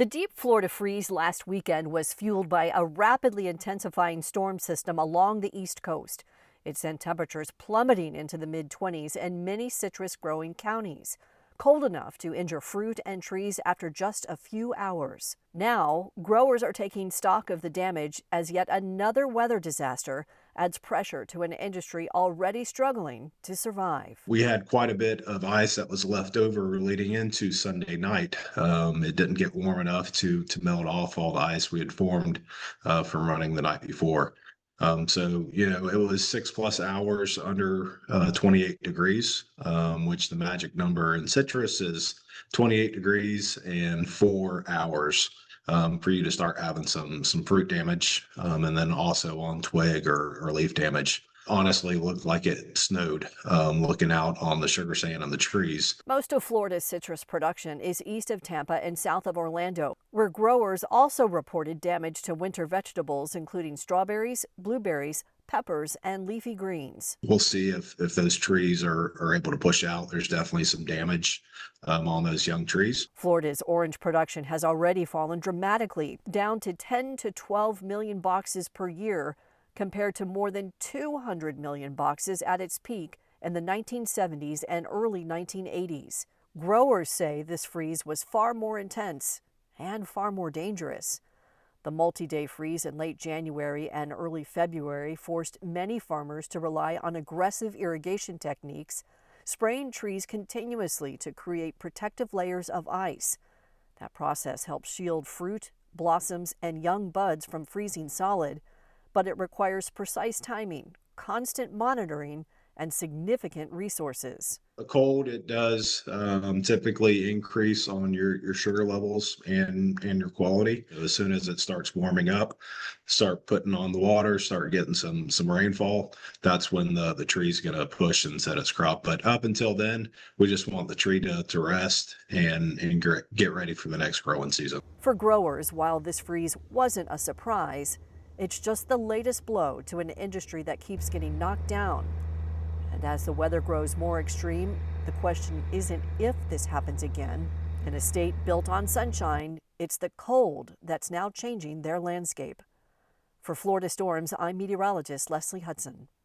The deep Florida freeze last weekend was fueled by a rapidly intensifying storm system along the East Coast. It sent temperatures plummeting into the mid-20s in many citrus-growing counties, cold enough to injure fruit and trees after just a few hours. Now, growers are taking stock of the damage as yet another weather disaster adds pressure to an industry already struggling to survive. We had quite a bit of ice that was left over leading into Sunday night. It didn't get warm enough to melt off all the ice we had formed from running the night before. It was 6+ hours under 28 degrees, which the magic number in citrus is 28 degrees and 4 hours for you to start having some fruit damage, and then also on twig or leaf damage. Honestly, looked like it snowed, looking out on the sugar sand and the trees. Most of Florida's citrus production is east of Tampa and south of Orlando, where growers also reported damage to winter vegetables, including strawberries, blueberries, peppers, and leafy greens. We'll see if those trees are able to push out. There's definitely some damage on those young trees. Florida's orange production has already fallen dramatically, down to 10 to 12 million boxes per year, compared to more than 200 million boxes at its peak in the 1970s and early 1980s. Growers say this freeze was far more intense and far more dangerous. The multi-day freeze in late January and early February forced many farmers to rely on aggressive irrigation techniques, spraying trees continuously to create protective layers of ice. That process helps shield fruit, blossoms, and young buds from freezing solid, but it requires precise timing, constant monitoring, and significant resources. A cold, it does typically increase on your sugar levels and your quality. As soon as it starts warming up, start putting on the water, start getting some rainfall. That's when the tree's going to push and set its crop. But up until then, we just want the tree to rest and get ready for the next growing season. For growers, while this freeze wasn't a surprise, it's just the latest blow to an industry that keeps getting knocked down. And as the weather grows more extreme, the question isn't if this happens again. In a state built on sunshine, it's the cold that's now changing their landscape. For Florida Storms, I'm meteorologist Leslie Hudson.